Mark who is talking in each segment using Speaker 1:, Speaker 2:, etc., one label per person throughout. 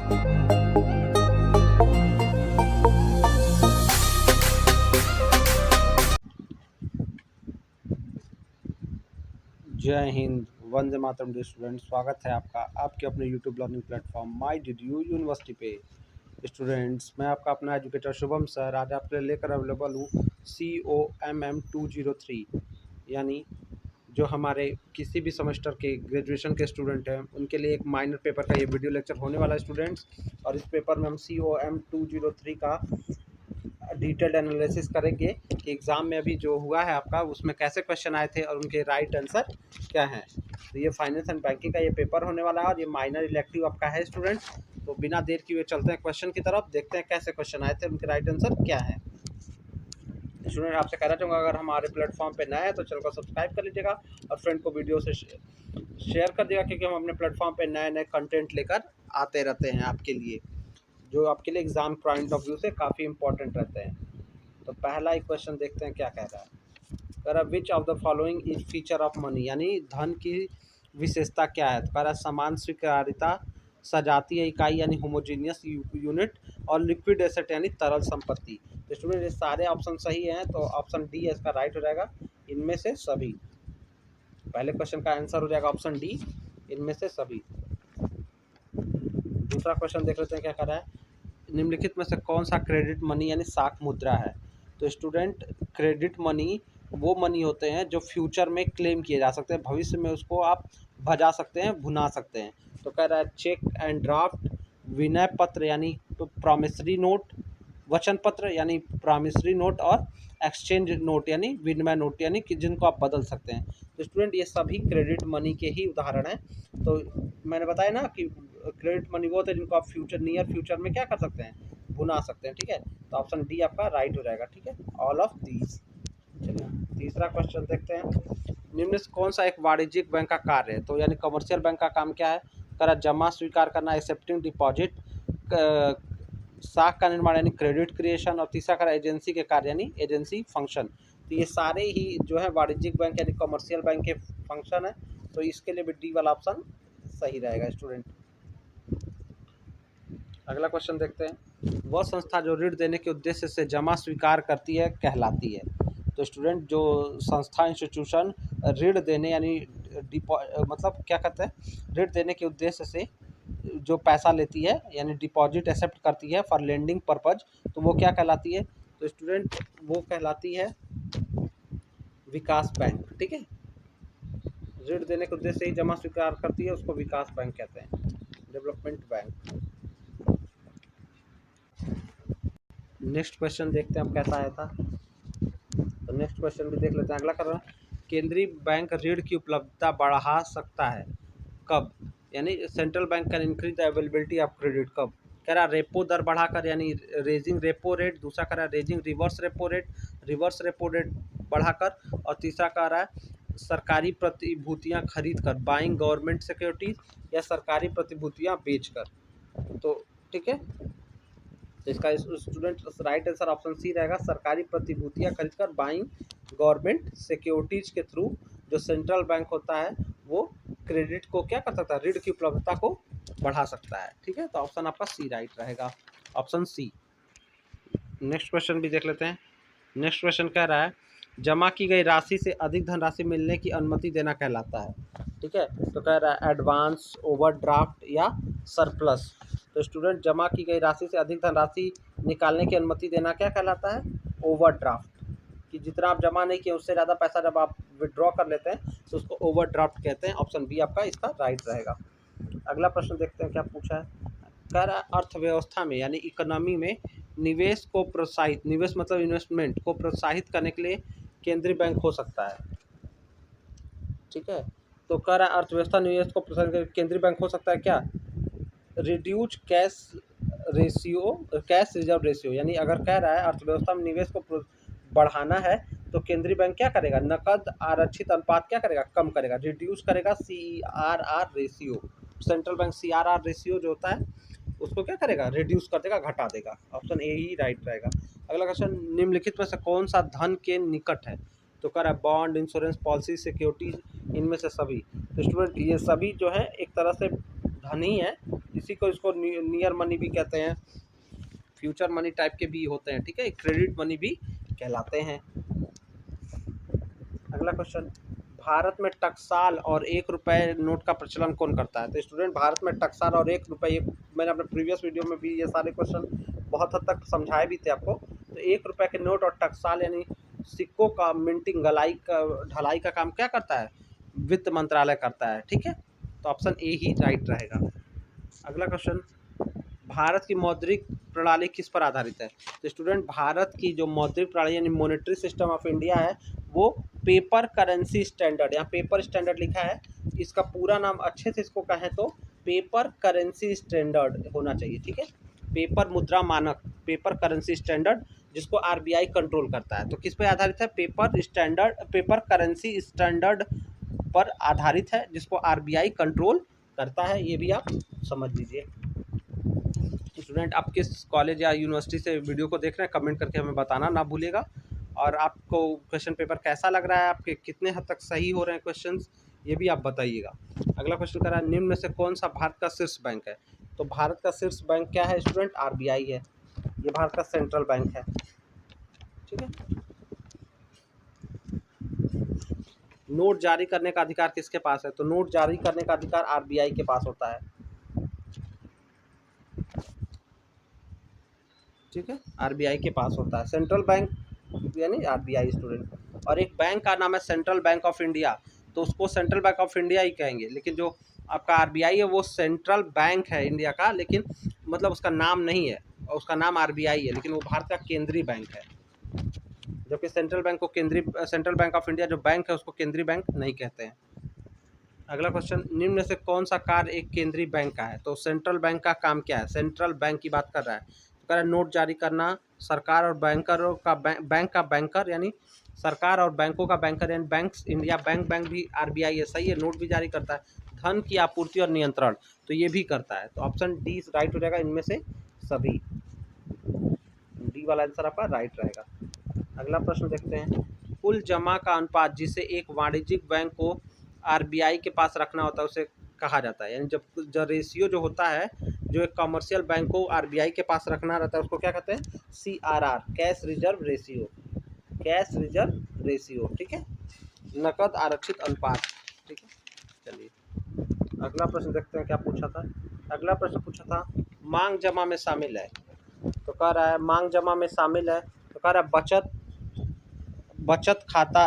Speaker 1: जय Hind, Vande Mataram dear student. स्वागत है आपका आपके अपने YouTube learning platform my did U university पे। स्टूडेंट्स, मैं आपका अपना एजुकेटर शुभम सर आज आपके लिए लेकर अवेलेबल हूँ COMM 203, यानी जो हमारे किसी भी सेमेस्टर के ग्रेजुएशन के स्टूडेंट हैं उनके लिए एक माइनर पेपर का ये वीडियो लेक्चर होने वाला है स्टूडेंट्स। और इस पेपर में हम COM 203 का डिटेल्ड एनालिसिस करेंगे कि एग्ज़ाम में अभी जो हुआ है आपका उसमें कैसे क्वेश्चन आए थे और उनके राइट आंसर क्या हैं। तो ये फाइनेंस एंड बैंकिंग का ये पेपर होने वाला है और ये माइनर इलेक्टिव आपका है स्टूडेंट। तो बिना देर किए चलते हैं क्वेश्चन की तरफ, देखते हैं कैसे क्वेश्चन आए थे, उनके राइट आंसर क्या है। स्टूडेंट, आपसे कहना चाहूँगा अगर हमारे प्लेटफॉर्म पे नए हैं तो चैनल को सब्सक्राइब कर लीजिएगा और फ्रेंड को वीडियो से शेयर कर दिएगा, क्योंकि हम अपने प्लेटफॉर्म पे नए नए कंटेंट लेकर आते रहते हैं आपके लिए, जो आपके लिए एग्ज़ाम पॉइंट ऑफ व्यू से काफ़ी इंपॉर्टेंट रहते हैं। तो पहला ही क्वेश्चन देखते हैं क्या कह रहा है। कह रहा विच of the following is feature of money, यानी धन की विशेषता क्या है। तो कह रहा समान स्वीकार्यता, सजातीय इकाई यानी होमोजीनियस यूनिट, और लिक्विड एसेट यानी तरल संपत्ति। तो स्टूडेंट ये सारे ऑप्शन सही हैं, तो ऑप्शन डी है इसका राइट हो जाएगा, इनमें से सभी। पहले क्वेश्चन का आंसर हो जाएगा ऑप्शन डी, इनमें से सभी। दूसरा क्वेश्चन देख लेते हैं क्या कर रहा है। निम्नलिखित में से कौन सा क्रेडिट मनी यानी साख मुद्रा है। तो स्टूडेंट क्रेडिट मनी वो मनी होते हैं जो फ्यूचर में क्लेम किए जा सकते हैं, भविष्य में उसको आप भजा सकते हैं, भुना सकते हैं। तो कह रहा है चेक एंड ड्राफ्ट, विनय पत्र यानी प्रॉमिसरी नोट, वचन पत्र यानी प्रॉमिसरी नोट, और एक्सचेंज नोट यानी विनिमय नोट, यानी कि जिनको आप बदल सकते हैं। तो स्टूडेंट ये सभी क्रेडिट मनी के ही उदाहरण हैं। तो मैंने बताया ना कि क्रेडिट मनी वो होते हैं जिनको आप नियर फ्यूचर में क्या कर सकते हैं, भुना सकते हैं। ठीक है, तो ऑप्शन डी आपका राइट हो जाएगा। ठीक है, ऑल ऑफ दीज। चलिए तीसरा क्वेश्चन देखते हैं। निम्न से कौन सा एक वाणिज्यिक बैंक का कार्य है। तो यानी कमर्शियल बैंक का काम क्या है। करा जमा स्वीकार करना, एक्सेप्टिंग डिपॉजिट, साख का निर्माण यानी क्रेडिट क्रिएशन, और तीसरा करा एजेंसी के कार्य यानी एजेंसी फंक्शन। तो ये सारे ही जो है वाणिज्यिक बैंक यानी कमर्शियल बैंक के फंक्शन है। तो इसके लिए भी डी वाला ऑप्शन सही रहेगा स्टूडेंट। अगला क्वेश्चन देखते हैं। वह संस्था जो ऋण देने के उद्देश्य से जमा स्वीकार करती है कहलाती है। तो स्टूडेंट जो संस्था इंस्टीट्यूशन ऋण देने यानी मतलब क्या कहते हैं, ऋण देने के उद्देश्य से जो पैसा लेती है यानी डिपॉजिट एक्सेप्ट करती है फॉर लेंडिंग पर्पज, तो वो क्या कहलाती है। तो स्टूडेंट वो कहलाती है विकास बैंक। ठीक है, ऋण देने के उद्देश्य से ही जमा स्वीकार करती है उसको विकास बैंक कहते हैं, डेवलपमेंट बैंक। नेक्स्ट क्वेश्चन देखते हैं अब कैसा आया था। तो नेक्स्ट क्वेश्चन भी देख लेते हैं। अगला कर रहा है केंद्रीय बैंक ऋण की उपलब्धता बढ़ा सकता है कब, यानी central bank can increase the availability of credit कब। कह रहा रेपो दर बढ़ाकर यानी रेजिंग रेपो रेट, दूसरा कह रहा है रेजिंग रिवर्स रेपो रेट बढ़ाकर, और तीसरा कह रहा है सरकारी प्रतिभूतियां खरीद कर, बाइंग गवर्नमेंट सिक्योरिटीज, या सरकारी प्रतिभूतियां बेचकर। तो ठीक है, तो इसका student right answer option C रहेगा, सरकारी प्रतिभूतियां खरीदकर, बाइंग गवर्नमेंट सिक्योरिटीज के थ्रू जो सेंट्रल बैंक होता है वो क्रेडिट को क्या कर सकता है, ऋण की उपलब्धता को बढ़ा सकता है। ठीक है, तो ऑप्शन आपका सी राइट रहेगा, ऑप्शन सी। नेक्स्ट क्वेश्चन भी देख लेते हैं। नेक्स्ट क्वेश्चन कह रहा है जमा की गई राशि से अधिक धनराशि मिलने की अनुमति देना कहलाता है। ठीक है, तो कह रहा है एडवांस, ओवरड्राफ्ट या सरप्लस। तो स्टूडेंट जमा की गई राशि से अधिक धनराशि निकालने की अनुमति देना क्या कहलाता है, ओवरड्राफ्ट। कि जितना आप जमा नहीं किए उससे ज़्यादा पैसा जब आप विड्रॉ कर लेते हैं तो उसको ओवरड्राफ्ट कहते हैं। ऑप्शन बी आपका इसका राइट रहेगा। अगला प्रश्न देखते हैं क्या पूछा है। कह रहा अर्थव्यवस्था में यानी इकोनॉमी में निवेश को प्रोत्साहित, निवेश मतलब इन्वेस्टमेंट को प्रोत्साहित करने के लिए केंद्रीय बैंक हो सकता है। ठीक है, तो कह रहा अर्थव्यवस्था निवेश को प्रोत्साहित करने केंद्रीय बैंक हो सकता है क्या, reduce cash ratio, cash reserve ratio. यानी अगर कह रहा है अर्थव्यवस्था में निवेश को बढ़ाना है तो केंद्रीय बैंक क्या करेगा, नकद आरक्षित अनुपात क्या करेगा, कम करेगा, रिड्यूस करेगा CRR ratio. Central bank CRR ratio जो होता है उसको क्या करेगा, रिड्यूस कर देगा, घटा देगा। ऑप्शन ए ही राइट रहेगा। अगला क्वेश्चन निम्नलिखित में से कौन सा धन के निकट है। तो कह रहा है बॉन्ड, इंश्योरेंस पॉलिसी, सिक्योरिटी, इनमें से सभी। तो स्टूडेंट ये सभी जो है एक तरह से धन ही है, इसी को इसको नियर मनी भी कहते हैं, फ्यूचर मनी टाइप के भी होते हैं, ठीक है, क्रेडिट मनी भी कहलाते हैं। अगला क्वेश्चन, भारत में टकसाल और 1 रुपये नोट का प्रचलन कौन करता है? तो स्टूडेंट भारत में टकसाल और 1 रुपये, मैंने अपने प्रीवियस वीडियो में भी ये सारे क्वेश्चन बहुत हद तक समझाए भी थे आपको। तो 1 रुपये के नोट और टकसाल यानी सिक्कों का मिंटिंग ढलाई का काम क्या करता है? वित्त मंत्रालय करता है, ठीक है, तो ऑप्शन ए ही राइट रहेगा। अगला क्वेश्चन, भारत की मौद्रिक प्रणाली किस पर आधारित है? तो स्टूडेंट भारत की जो मौद्रिक प्रणाली यानी मॉनेटरी सिस्टम ऑफ इंडिया है वो पेपर करेंसी स्टैंडर्ड, यहाँ पेपर स्टैंडर्ड लिखा है, इसका पूरा नाम अच्छे से इसको कहें तो पेपर करेंसी स्टैंडर्ड होना चाहिए, ठीक है, पेपर मुद्रा मानक, पेपर करेंसी स्टैंडर्ड, जिसको आरबीआई कंट्रोल करता है। तो किस पर आधारित है? पेपर करेंसी स्टैंडर्ड पर आधारित है, जिसको आरबीआई कंट्रोल करता है, ये भी आप समझ लीजिए। स्टूडेंट आप किस कॉलेज या यूनिवर्सिटी से वीडियो को देख रहे हैं कमेंट करके हमें बताना ना भूलिएगा, और आपको क्वेश्चन पेपर कैसा लग रहा है, आपके कितने हद तक सही हो रहे हैं क्वेश्चंस, ये भी आप बताइएगा। अगला क्वेश्चन कर रहा है, निम्न में से कौन सा भारत का शीर्ष बैंक है? तो भारत का शीर्ष बैंक क्या है स्टूडेंट? आरबीआई है, ये भारत का सेंट्रल बैंक है, ठीक है। नोट जारी करने का अधिकार किसके पास है? तो नोट जारी करने का अधिकार आरबीआई के पास होता है, ठीक है, आरबीआई के पास होता है, सेंट्रल बैंक यानी आरबीआई स्टूडेंट। और एक बैंक का नाम है सेंट्रल बैंक ऑफ इंडिया, तो उसको सेंट्रल बैंक ऑफ इंडिया ही कहेंगे, लेकिन जो आपका आरबीआई है वो सेंट्रल बैंक है इंडिया का, लेकिन मतलब उसका नाम नहीं है, और उसका नाम आरबीआई है, लेकिन वो भारत का केंद्रीय बैंक है, जबकि सेंट्रल बैंक ऑफ इंडिया जो बैंक है उसको केंद्रीय बैंक नहीं कहते हैं। अगला क्वेश्चन, निम्न में से कौन सा कार्य एक केंद्रीय बैंक का है? तो सेंट्रल बैंक का काम क्या है? सेंट्रल बैंक की बात कर रहा है, तो कह रहा है नोट जारी करना, सरकार और बैंकरों का बैंक का बैंकर यानी सरकार और बैंकों का बैंकर यानी बैंक्स, इंडिया बैंक भी आरबीआई है, सही है, नोट भी जारी करता है, धन की आपूर्ति और नियंत्रण तो ये भी करता है, तो ऑप्शन डी राइट हो जाएगा इनमें से सभी, डी वाला आंसर आपका राइट रहेगा। अगला प्रश्न देखते हैं, कुल जमा का अनुपात जिसे एक वाणिज्यिक बैंक को आरबीआई के पास रखना होता है उसे कहा जाता है, यानी जब रेशियो जो होता है जो एक कमर्शियल बैंक को आरबीआई के पास रखना रहता है उसको क्या कहते हैं? CRR, cash reserve ratio, cash reserve ratio, ठीक है, नकद आरक्षित अनुपात, ठीक है। चलिए अगला प्रश्न देखते हैं क्या पूछा था। अगला प्रश्न पूछा था मांग जमा में शामिल है, तो कह रहा है मांग जमा में शामिल है, तो कह रहा है बचत खाता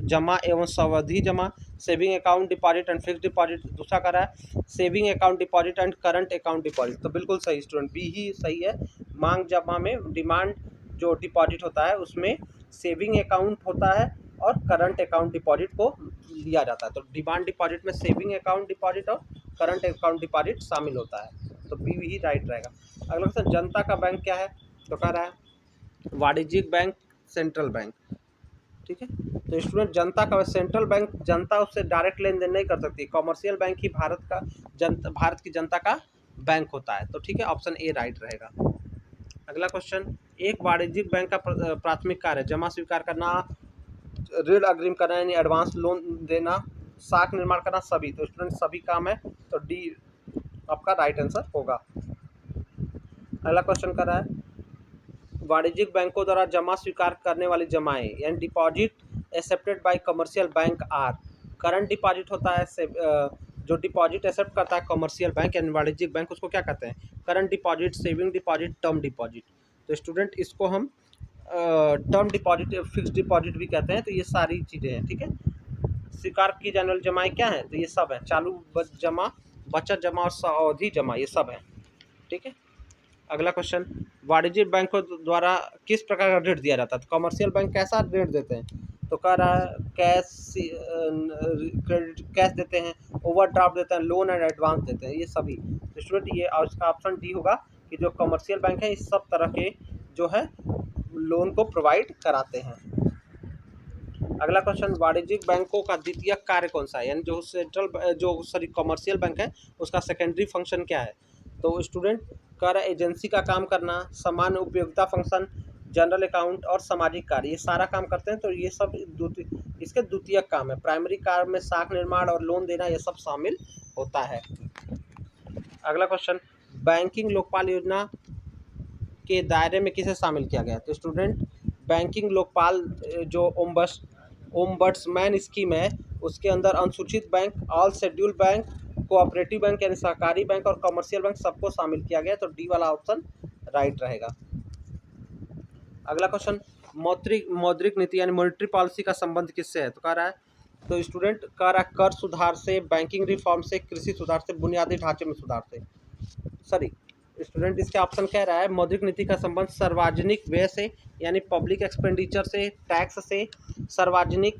Speaker 1: जमा एवं सावधि जमा, saving account deposit and fixed deposit, दूसरा कर रहा है saving account deposit and current account deposit, तो बिल्कुल सही स्टूडेंट, बी ही सही है। मांग जमा में डिमांड जो डिपॉजिट होता है उसमें सेविंग अकाउंट होता है और करंट अकाउंट डिपॉजिट को लिया जाता है, तो डिमांड डिपॉजिट में सेविंग अकाउंट डिपॉजिट और करंट अकाउंट डिपॉजिट शामिल होता है, तो बी ही राइट रहेगा। अगला क्वेश्चन, जनता का बैंक क्या है? तो कह रहा है वाणिज्यिक बैंक, सेंट्रल बैंक, ठीक है, तो स्टूडेंट जनता का सेंट्रल बैंक, जनता उससे डायरेक्ट लेन देन नहीं कर सकती, कमर्शियल बैंक ही भारत की जनता का बैंक होता है, तो ठीक है, ऑप्शन ए राइट रहेगा। अगला क्वेश्चन, एक वाणिज्यिक बैंक का प्राथमिक कार्य जमा स्वीकार करना, ऋण अग्रिम करना यानी एडवांस लोन देना, साख निर्माण करना, सभी, तो स्टूडेंट सभी काम है, तो डी आपका राइट आंसर होगा। अगला क्वेश्चन कर रहा है वाणिज्यिक बैंकों द्वारा जमा स्वीकार करने वाली जमाएं यानी deposit accepted by commercial bank are, current deposit होता है जो डिपॉजिट एक्सेप्ट करता है कमर्शियल बैंक यानी वाणिज्यिक बैंक उसको क्या कहते हैं? Current deposit, saving deposit, term deposit, तो स्टूडेंट इसको हम टर्म डिपॉजिट, फिक्स्ड डिपॉजिट भी कहते हैं, तो ये सारी चीज़ें हैं, ठीक है। स्वीकार की जाने वाली जमाएं क्या है? तो ये सब है, चालू जमा, बचत जमा और सावधि जमा, ये सब है, ठीक है। अगला क्वेश्चन, वाणिज्यिक बैंकों द्वारा किस प्रकार का ऋण दिया जाता है? तो कमर्शियल बैंक कैसा ऋण देते हैं? तो कह रहा है कैश देते हैं, ओवरड्राफ्ट देते हैं, लोन एंड एडवांस देते हैं, ये सभी, तो स्टूडेंट ये इसका ऑप्शन डी होगा कि जो कमर्शियल बैंक है इस सब तरह के जो है लोन को प्रोवाइड कराते हैं। अगला क्वेश्चन, वाणिज्यिक बैंकों का द्वितीय कार्य कौन सा है, यानी जो कमर्शियल बैंक है उसका सेकेंडरी फंक्शन क्या है? तो स्टूडेंट कर एजेंसी का काम करना, सामान्य उपयोगिता फंक्शन, जनरल अकाउंट और सामाजिक कार्य, ये सारा काम करते हैं, तो ये सब इसके द्वितीयक काम है। प्राइमरी कार्य में साख निर्माण और लोन देना ये सब शामिल होता है। अगला क्वेश्चन, बैंकिंग लोकपाल योजना के दायरे में किसे शामिल किया गया? तो स्टूडेंट बैंकिंग लोकपाल जो ओम्बड्समैन स्कीम है उसके अंदर अनुसूचित bank, all schedule bank, cooperative bank यानी सहकारी बैंक और कमर्शियल बैंक सबको शामिल किया गया। तो डी वाला ऑप्शन राइट रहेगा। अगला क्वेश्चन, मौद्रिक नीति यानी मॉनेटरी पॉलिसी का संबंध किससे है? तो कह रहा है, तो स्टूडेंट कह रहा है कर सुधार से, बैंकिंग रिफॉर्म से, कृषि सुधार से, बुनियादी ढांचे में सुधार से। सॉरी स्टूडेंट, इसके ऑप्शन कह रहा है मौद्रिक नीति का संबंध सार्वजनिक व्यय से यानी पब्लिक एक्सपेंडिचर से, टैक्स से, सार्वजनिक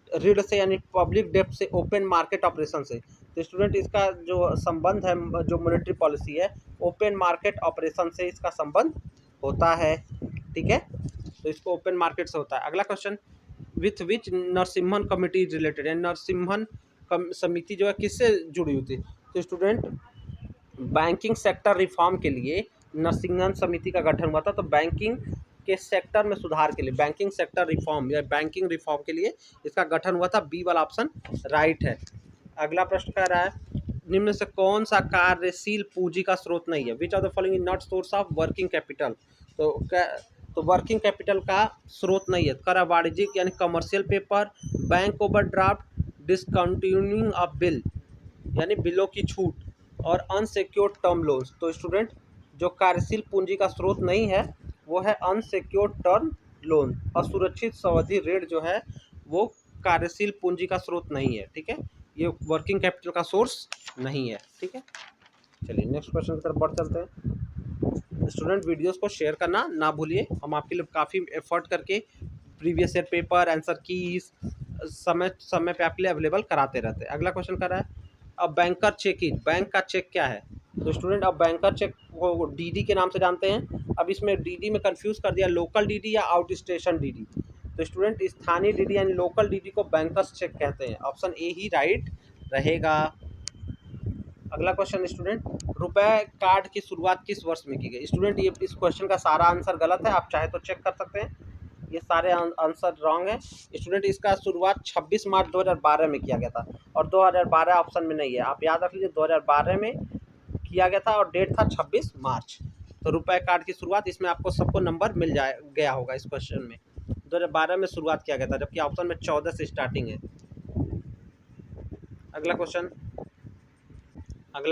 Speaker 1: ऋण से यानी पब्लिक डेब्ट से, ओपन मार्केट ऑपरेशन से। तो स्टूडेंट इसका जो संबंध है, जो मॉनेटरी पॉलिसी है, ओपन मार्केट ऑपरेशन से इसका संबंध होता है। ठीक है, तो इसको ओपन मार्केट से होता है। अगला question, with which Narasimhan committee related, यानी नरसिम्हन समिति जो है किससे जुड़ी हुई थी? तो स्टूडेंट बैंकिंग सेक्टर रिफॉर्म के लिए नरसिम्हन समिति का गठन हुआ था। तो बैंकिंग के सेक्टर में सुधार के लिए, बैंकिंग सेक्टर रिफॉर्म या बैंकिंग रिफॉर्म के लिए इसका गठन हुआ था। बी वाला ऑप्शन राइट है। अगला प्रश्न कह रहा है, निम्न से कौन सा कार्यशील पूंजी का स्रोत नहीं है? विच of the following is not source of working capital? तो वर्किंग कैपिटल का स्रोत नहीं है। कर वाणिज्यिक यानी commercial paper, bank overdraft, discontinuing of bill यानी बिलों की छूट, और अनसिक्योर्ड टर्म लोन्स। तो स्टूडेंट जो कार्यशील पूंजी का स्रोत नहीं है वो है अनसिक्योर्ड टर्म लोन। असुरक्षित सावधि ऋण जो है वो कार्यशील पूंजी का स्रोत नहीं है। ठीक है, ये वर्किंग कैपिटल का सोर्स नहीं है। ठीक है, चलिए नेक्स्ट क्वेश्चन की तरफ बढ़ चलते हैं। स्टूडेंट वीडियोस को शेयर करना ना भूलिए, हम आपके लिए काफ़ी एफर्ट करके previous year paper, answer keys समय पे आपके लिए अवेलेबल कराते रहते हैं। अगला क्वेश्चन कर रहा है, अब बैंकर चेक इन, बैंक का चेक क्या है? तो स्टूडेंट अब बैंकर चेक वो डीडी के नाम से जानते हैं। अब इसमें डीडी में कंफ्यूज कर दिया लोकल डीडी या आउट स्टेशन डीडी। तो स्टूडेंट स्थानीय डीडी यानी लोकल डीडी को बैंकर्स चेक कहते हैं। ऑप्शन ए ही राइट रहेगा। अगला क्वेश्चन स्टूडेंट, रुपए कार्ड की शुरुआत किस वर्ष में की गई? स्टूडेंट ये इस क्वेश्चन का सारा आंसर गलत है, आप चाहे तो चेक कर सकते हैं, ये सारे आंसर रॉन्ग है। स्टूडेंट इसका शुरुआत 26 मार्च 2012 में किया गया था और 2012 ऑप्शन में नहीं है। आप याद रख लीजिए 2012 में किया गया था और डेट था 26 मार्च। तो रुपए कार्ड की शुरुआत, इसमें आपको सबको नंबर मिल गया होगा। इस क्वेश्चन में 2012 में शुरुआत किया गया था, जबकि ऑप्शन में 14 से स्टार्टिंग है। अगला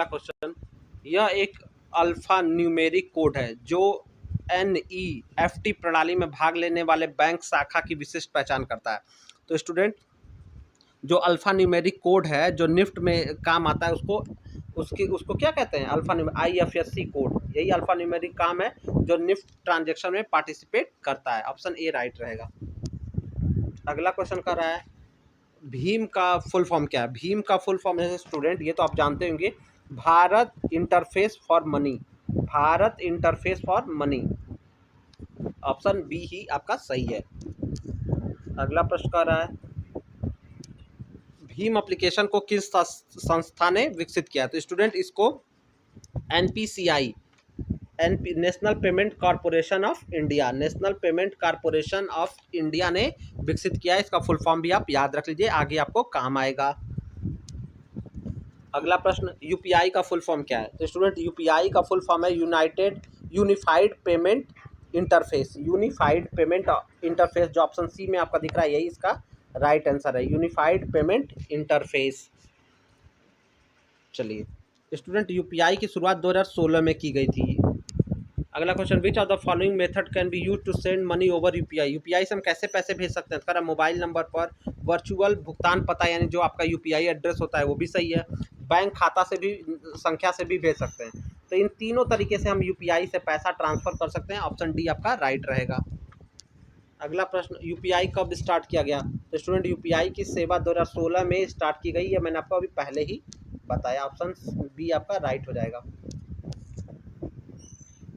Speaker 1: क्वेश्चन, यह एक अल्फा न्यूमेरिक कोड है जो NEFT प्रणाली में भाग लेने वाले बैंक शाखा की विशिष्ट पहचान करता है। तो स्टूडेंट जो अल्फा न्यूमेरिक कोड है जो निफ्ट में काम आता है उसको क्या कहते हैं? Alpha IFSC code. यही अल्फा न्यूमेरिक काम है जो निफ्ट ट्रांजेक्शन में पार्टिसिपेट करता है। ऑप्शन ए राइट रहेगा। अगला क्वेश्चन कर रहा है, भीम का फुल फॉर्म क्या है? भीम का फुल फॉर्म है स्टूडेंट, ये तो आप जानते होंगे, Bharat interface for money. Bharat interface for money. Option B ही आपका सही है। अगला प्रश्न कर रहा है, भीम एप्लीकेशन को किस संस्था ने विकसित किया? तो स्टूडेंट इसको NPCI national payment corporation of India, national payment corporation of India ने विकसित किया है। इसका फुल फॉर्म भी आप याद रख लीजिए, आगे आपको काम आएगा। अगला प्रश्न, UPI का फुल फॉर्म क्या है? तो स्टूडेंट UPI का फुल फॉर्म है unified payment interface. Unified payment interface जो ऑप्शन सी में आपका दिख रहा है यही इसका राइट आंसर है, यूनिफाइड पेमेंट इंटरफेस। चलिए स्टूडेंट UPI की शुरुआत 2016 में की गई थी। अगला question, which of the following method can be use to send money over UPI? UPI से हम कैसे पैसे भेज सकते हैं? तो मोबाइल नंबर पर, वर्चुअल भुगतान पता यानी जो आपका UPI एड्रेस होता है वो भी सही है, बैंक खाता से भी, संख्या से भी भेज सकते हैं। तो इन तीनों तरीके से हम UPI से पैसा ट्रांसफर कर सकते हैं। ऑप्शन डी आपका राइट रहेगा। अगला प्रश्न, UPI कब स्टार्ट किया गया? तो स्टूडेंट UPI की सेवा 2016 में स्टार्ट की गई है, मैंने आपको अभी पहले ही बताया। ऑप्शन बी आपका राइट हो जाएगा।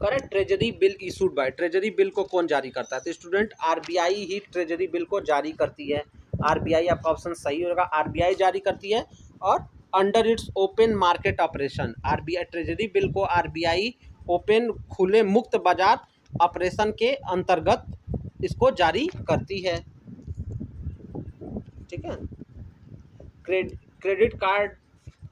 Speaker 1: Correct, treasury bill issued by, treasury bill को कौन जारी करता है? तो स्टूडेंट RBI ही ट्रेजरी बिल को जारी करती है। RBI आपका ऑप्शन सही होगा, RBI जारी करती है और under its open market operation. RBI treasury bill को RBI ओपन खुले मुक्त बाजार ऑपरेशन के अंतर्गत इसको जारी करती है। ठीक है, क्रेडिट कार्ड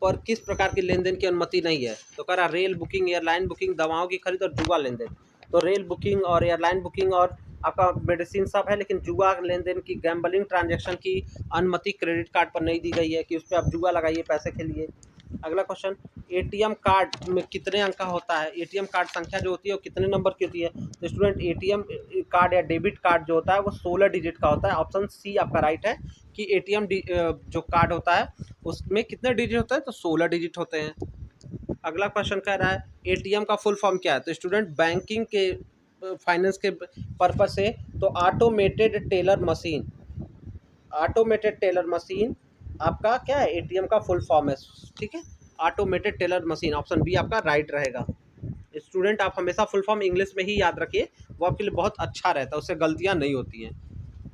Speaker 1: पर किस प्रकार की लेन देन की अनुमति नहीं है? तो कह रहा रेल बुकिंग, एयरलाइन बुकिंग, दवाओं की खरीद और जुआ लेन देन। तो रेल बुकिंग और एयरलाइन बुकिंग और आपका मेडिसिन सब है, लेकिन जुआ लेन देन की, गैम्बलिंग ट्रांजेक्शन की अनुमति क्रेडिट कार्ड पर नहीं दी गई है कि उस पर आप जुआ लगाइए, पैसे खेलिए। अगला क्वेश्चन, एटीएम कार्ड में कितने अंक का होता है? एटीएम कार्ड संख्या जो होती है वो कितने नंबर की होती है? तो स्टूडेंट एटीएम कार्ड या डेबिट कार्ड जो होता है वो 16 डिजिट का होता है। ऑप्शन सी आपका राइट है कि एटीएम जो कार्ड होता है उसमें कितने डिजिट होते हैं? तो 16 डिजिट होते हैं। अगला क्वेश्चन कह रहा है एटीएम का फुल फॉर्म क्या है? तो स्टूडेंट बैंकिंग के, फाइनेंस के पर्पज से तो automated teller machine, automated teller machine आपका क्या है? एटीएम का फुल फॉर्म है, ठीक है, automated teller machine. Option B आपका राइट रहेगा। स्टूडेंट आप हमेशा फुल फॉर्म इंग्लिश में ही याद रखिए, वो आपके लिए बहुत अच्छा रहता है, उससे गलतियां नहीं होती हैं।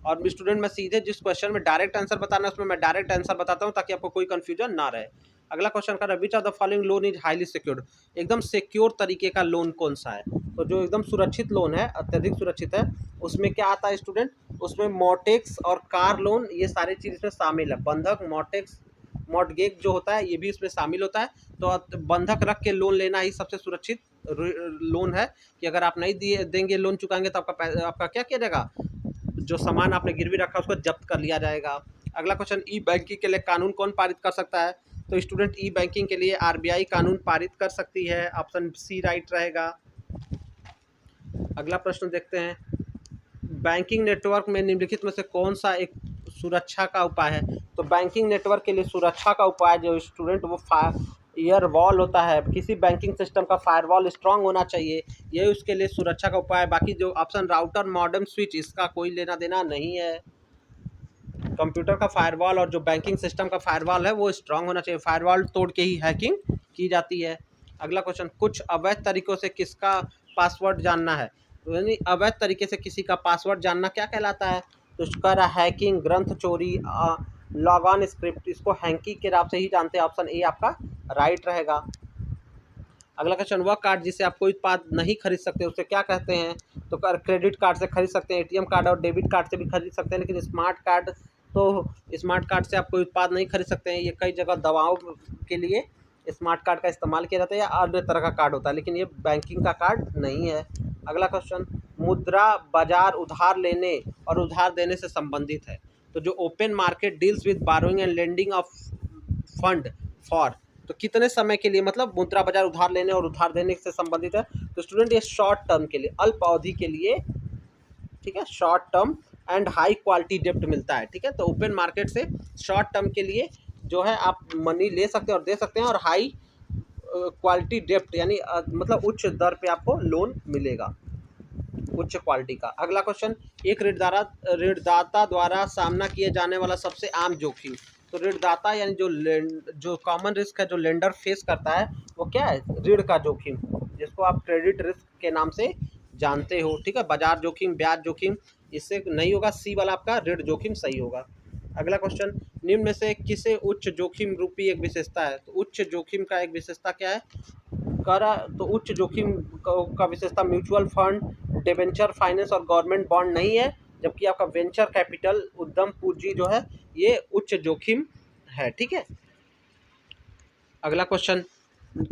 Speaker 1: और स्टूडेंट मैं सीधे जिस क्वेश्चन में डायरेक्ट आंसर बताना है उसमें मैं डायरेक्ट आंसर बताता हूँ ताकि आपको कोई कंफ्यूजन ना रहे। अगला क्वेश्चन कर रहा है विच of the following loan is highly secured? एकदम सिक्योर तरीके का लोन कौन सा है? तो जो एकदम सुरक्षित लोन है, अत्यधिक सुरक्षित है, उसमें क्या आता है स्टूडेंट? उसमें मॉर्टेक्स और कार लोन, ये सारी चीज़ इसमें शामिल है। बंधक, मॉर्टेक्स, मॉर्टगेज जो होता है ये भी इसमें शामिल होता है। तो बंधक रख के लोन लेना ही सबसे सुरक्षित लोन है कि अगर आप नहीं दिए देंगे, लोन चुकाएंगे तो आपका क्या किया जाएगा? जो सामान आपने गिरवी रखा उसको जब्त कर लिया जाएगा। अगला क्वेश्चन, ई बैंकिंग के लिए कानून कौन पारित कर सकता है? तो स्टूडेंट ई बैंकिंग के लिए आरबीआई कानून पारित कर सकती है। ऑप्शन सी राइट रहेगा। अगला प्रश्न देखते हैं, बैंकिंग नेटवर्क में निम्नलिखित में से कौन सा एक सुरक्षा का उपाय है? तो बैंकिंग नेटवर्क के लिए सुरक्षा का उपाय जो स्टूडेंट वो फायरवॉल होता है। किसी बैंकिंग सिस्टम का फायरवॉल स्ट्रांग होना चाहिए, यही उसके लिए सुरक्षा का उपाय है। बाकी जो ऑप्शन राउटर, मॉडेम, स्विच, इसका कोई लेना देना नहीं है। कंप्यूटर का फायरवॉल और जो बैंकिंग सिस्टम का फायरवॉल है वो स्ट्रांग होना चाहिए, फायरवॉल तोड़ के ही हैकिंग की जाती है। अगला क्वेश्चन, कुछ अवैध तरीकों से किसका पासवर्ड जानना है? यानी अवैध तरीके से किसी का पासवर्ड जानना क्या कहलाता है? तो उसका हैकिंग, ग्रंथ चोरी, लॉग ऑन स्क्रिप्ट, इसको हैकिंग के नाम से ही जानते हैं। ऑप्शन ए आपका राइट रहेगा। अगला क्वेश्चन, वह कार्ड जिसे आप कोई उत्पाद नहीं खरीद सकते उसे क्या कहते हैं? तो क्रेडिट कार्ड से खरीद सकते हैं, एटीएम कार्ड और डेबिट कार्ड से भी खरीद सकते हैं, लेकिन स्मार्ट कार्ड, तो स्मार्ट कार्ड से आप कोई उत्पाद नहीं खरीद सकते हैं। ये कई जगह दवाओं के लिए स्मार्ट कार्ड का इस्तेमाल किया जाता है या अन्य तरह का कार्ड होता है, लेकिन ये बैंकिंग का कार्ड नहीं है। अगला क्वेश्चन, मुद्रा बाजार उधार लेने और उधार देने से संबंधित है। तो जो open market deals with burrowing and lending of fund for, तो कितने समय के लिए, मतलब मुद्रा बाजार उधार लेने और उधार देने से संबंधित है? तो स्टूडेंट ये शॉर्ट टर्म के लिए, अल्प अवधि के लिए, ठीक है, short term and high quality डेप्ट मिलता है, ठीक है। तो ओपन मार्केट से शॉर्ट टर्म के लिए जो है आप मनी ले सकते हैं और दे सकते हैं, और हाई क्वालिटी डेप्ट यानी मतलब उच्च दर पे आपको लोन मिलेगा, उच्च क्वालिटी का। अगला क्वेश्चन, एक ऋणदाता द्वारा सामना किए जाने वाला सबसे आम जोखिम। तो ऋणदाता यानी जो कॉमन रिस्क है जो लेंडर फेस करता है वो क्या है? ऋण का जोखिम, जिसको आप क्रेडिट रिस्क के नाम से जानते हो, ठीक है। बाजार जोखिम, ब्याज जोखिम, इससे नहीं होगा, सी वाला आपका ऋण जोखिम सही होगा। अगला क्वेश्चन, निम्न में से किसे उच्च जोखिम रूपी एक विशेषता है? तो उच्च जोखिम का एक विशेषता क्या है? तो उच्च जोखिम का विशेषता म्यूचुअल फंड, डिबेंचर फाइनेंस और गवर्नमेंट बॉन्ड नहीं है, जबकि आपका वेंचर कैपिटल, उद्यम पूंजी जो है ये उच्च जोखिम है, ठीक है। अगला क्वेश्चन,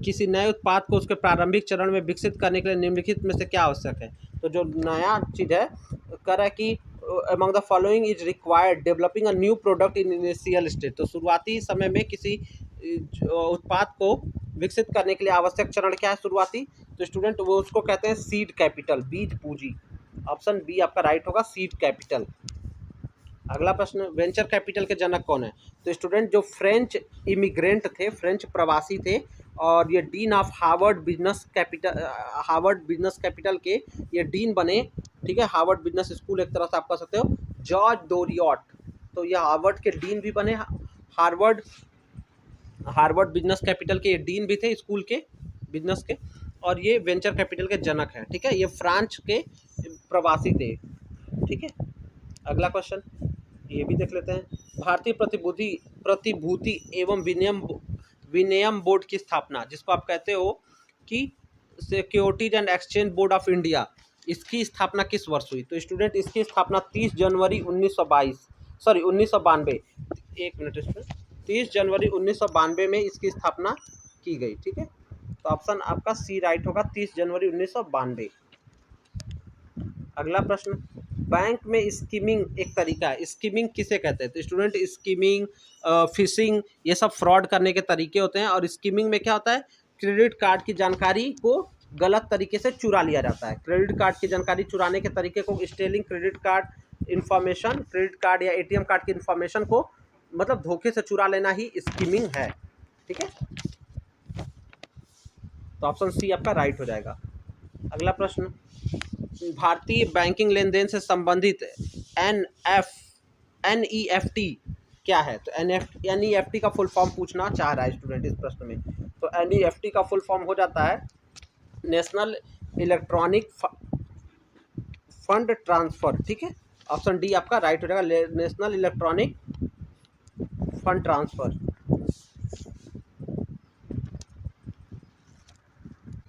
Speaker 1: किसी नए उत्पाद को उसके प्रारंभिक चरण में विकसित करने के लिए निम्नलिखित में से क्या आवश्यक है? तो जो नया चीज़ है कह रहा है कि among the following is required developing a new product in initial stage. तो शुरुआती समय में किसी उत्पाद को विकसित करने के लिए आवश्यक चरण क्या है शुरुआती? तो स्टूडेंट वो उसको कहते हैं सीड कैपिटल, बीज पूंजी। ऑप्शन बी आपका राइट होगा, सीड कैपिटल। अगला प्रश्न, वेंचर कैपिटल के जनक कौन है? तो स्टूडेंट जो फ्रेंच इमिग्रेंट थे, फ्रेंच प्रवासी थे, और ये dean of Harvard business capital के ये डीन बने, ठीक है। हार्वर्ड बिजनेस स्कूल एक तरह से आप कह सकते हो, जॉर्ज डोरियट। तो ये हार्वर्ड के डीन भी बने, हार्वर्ड बिजनेस कैपिटल के ये डीन भी थे स्कूल के बिजनेस के, और ये वेंचर कैपिटल के जनक हैं, ठीक है। ये फ्रांस के प्रवासी थे, ठीक है। अगला क्वेश्चन ये भी देख लेते हैं, भारतीय प्रतिभूति एवं विनियम बोर्ड की स्थापना, जिसको आप कहते हो कि securities and exchange board of India, इसकी स्थापना किस वर्ष हुई? तो स्टूडेंट इसकी स्थापना 30 जनवरी 1992, एक मिनट इसमें 30 जनवरी 1992 में इसकी स्थापना की गई। ठीक है, तो ऑप्शन आपका सी राइट होगा, 30 जनवरी 1992। अगला प्रश्न, बैंक में स्कीमिंग एक तरीका है, स्कीमिंग किसे कहते हैं? तो स्टूडेंट स्कीमिंग, फिशिंग, ये सब फ्रॉड करने के तरीके होते हैं। और स्कीमिंग में क्या होता है, क्रेडिट कार्ड की जानकारी को गलत तरीके से चुरा लिया जाता है। क्रेडिट कार्ड की जानकारी चुराने के तरीके को stealing credit card information, credit card या एटीएम कार्ड की इन्फॉर्मेशन को मतलब धोखे से चुरा लेना ही स्कीमिंग है। ठीक है, तो ऑप्शन सी आपका राइट हो जाएगा। अगला प्रश्न, भारतीय बैंकिंग लेन देन से संबंधित एनईएफटी क्या है? तो एनईएफटी का फुल फॉर्म पूछना चाह रहा है स्टूडेंट इस प्रश्न में। तो एनईएफटी का फुल फॉर्म हो जाता है नेशनल इलेक्ट्रॉनिक फंड ट्रांसफर। ठीक है, ऑप्शन डी आपका राइट हो जाएगा, नेशनल इलेक्ट्रॉनिक फंड ट्रांसफर।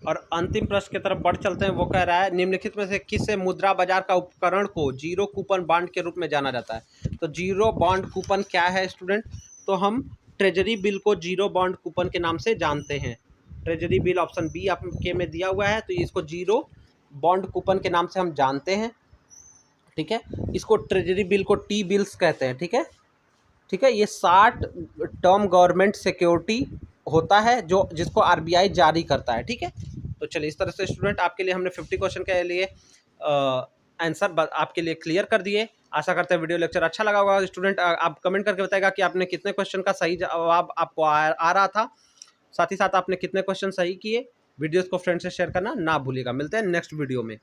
Speaker 1: और अंतिम प्रश्न की तरफ बढ़ चलते हैं। वो कह रहा है, निम्नलिखित में से किस मुद्रा बाजार का उपकरण को जीरो कूपन बॉन्ड के रूप में जाना जाता है? तो जीरो बॉन्ड कूपन क्या है स्टूडेंट? तो हम ट्रेजरी बिल को जीरो बॉन्ड कूपन के नाम से जानते हैं। ट्रेजरी बिल ऑप्शन बी आपके में दिया हुआ है, तो इसको जीरो बॉन्ड कूपन के नाम से हम जानते हैं। ठीक है, इसको ट्रेजरी बिल को टी बिल्स कहते हैं। ठीक है, ठीक है, ये 60 टर्म गवर्नमेंट सिक्योरिटी होता है जो जिसको आरबीआई जारी करता है। ठीक है, तो चलिए इस तरह से स्टूडेंट आपके लिए हमने 50 क्वेश्चन के लिए आंसर आपके लिए क्लियर कर दिए। आशा करते हैं वीडियो लेक्चर अच्छा लगा होगा। स्टूडेंट आप कमेंट करके बताएगा कि आपने कितने क्वेश्चन का सही जवाब आपको आ रहा था, साथ ही साथ आपने कितने क्वेश्चन सही किए। वीडियोस को फ्रेंड से शेयर करना ना भूलिएगा। मिलते हैं नेक्स्ट वीडियो में।